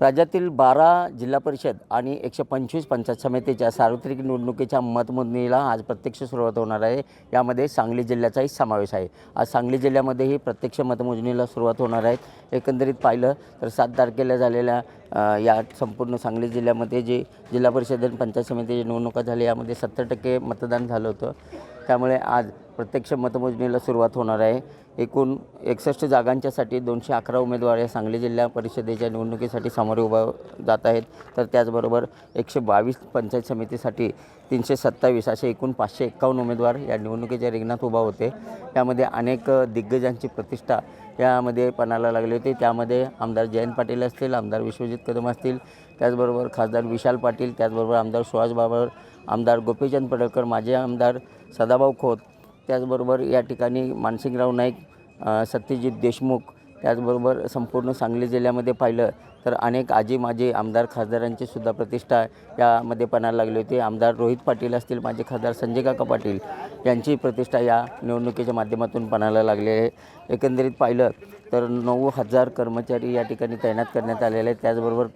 राज्यातील 12 जिल्हा परिषद आणि 125 पंचायत समितीच्या सार्वत्रिक निवडणुकीच्या मतमोजणीला आज प्रत्यक्ष सुरुवात होणार आहे। यामध्ये सांगली जिल्ह्याचाही समावेश आहे। आज सांगली जिल्ह्यामध्येही प्रत्यक्ष मतमोजणीला सुरुवात होणार आहे। एकंदरीत पाहिलं तर 7 तारखेला झालेल्या या संपूर्ण सांगली जिल्ह्यामध्ये जे जिल्हा परिषद आणि पंचायत समितीची निवडणुका झाली यामध्ये 70% मतदान झालं होतं। त्यामुळे आज प्रत्यक्ष मतमोजणीला सुरुवात होणार आहे। एकूण 61 जागांच्यासाठी 211 उमेदवार या सांगली जिल्हा परिषदेच्या निवडणुकीसाठी सामोरे उभा जात आहेत। तर त्याचबरोबर 122 पंचायत समितीसाठी 327 असे एकूण 551 उमेदवार या निवडणुकीच्या रिंगणात उभा होते। यामध्ये अनेक दिग्गजांची प्रतिष्ठा यामध्ये पणाला लागली होती। त्यामध्ये आमदार जयंत पाटील असतील, आमदार विश्वजित कदम असतील, त्याचबरोबर खासदार विशाल पाटील, त्याचबरोबर आमदार सुहास बाबर, आमदार गोपीचंद पडळकर, माजी आमदार सदाभाऊ खोत, त्याचबरोबर या ठिकाणी मानसिंगराव नाईक, सत्यजित देशमुख, त्याचबरोबर संपूर्ण सांगली जिल्ह्यामध्ये पाहिलं तर अनेक आजी माजी आमदार खासदारांची सुद्धा प्रतिष्ठा यामध्ये पणाला लागली होती। आमदार रोहित पाटील असतील, माजी खासदार संजय काका पाटील यांची प्रतिष्ठा या निवडणुकीच्या माध्यमातून पणाला लागली आहे। एकंदरीत पाहिलं तर 9,000 कर्मचारी या ठिकाणी तैनात करण्यात आलेले आहेत। त्याचबरोबर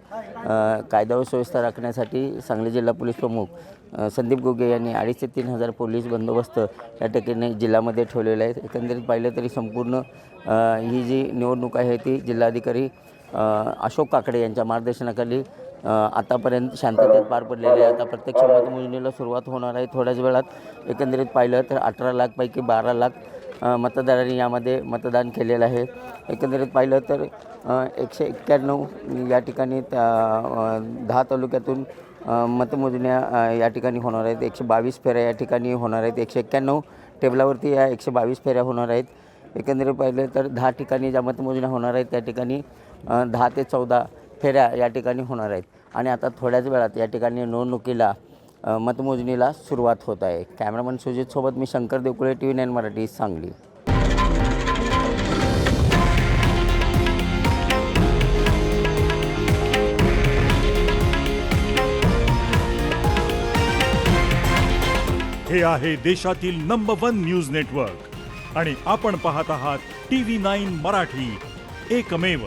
कायदा व सुव्यवस्था राखण्यासाठी सांगली जिल्हा पोलीस प्रमुख संदीप गोगे यांनी 2,500 ते 3,000 पोलीस बंदोबस्त या ठिकाणी जिल्ह्यामध्ये ठेवलेला आहे। एकंदरीत पाहिलं तरी संपूर्ण ही जी निवडणूक आहे ती जिल्हाधिकारी अशोक काकडे यांच्या मार्गदर्शनाखाली आतापर्यंत शांततेत पार पडलेली आहे। आता प्रत्यक्ष मतमोजणीला सुरुवात होणार आहे थोड्याच वेळात। एकंदरीत पाहिलं तर 18 लाखपैकी 12 लाख मतदारांनी यामध्ये मतदान केलेलं आहे। एकंदरीत पाहिलं तर 191 या ठिकाणी 10 तालुक्यातून मतमोजण्या या ठिकाणी होणार आहेत। 122 फेऱ्या या ठिकाणी होणार आहेत। 191 टेबलावरती या 122 फेऱ्या होणार आहेत। एकंदरीत पाहिलं तर 10 ठिकाणी ज्या मतमोजण्या होणार आहेत त्या ठिकाणी 10 ते 14 फेऱ्या या ठिकाणी होणार आहेत। आणि आता थोड्याच वेळात या ठिकाणी निवडणुकीला मतमोजणीला सुरुवात होत आहे। कॅमेरामन सुजित सोबत मी शंकर देवकुळे, TV9 मराठी, सांगली। हे आहे देशातील नंबर 1 न्यूज नेटवर्क आणि आपण पाहत आहात TV9 मराठी, एकमेव।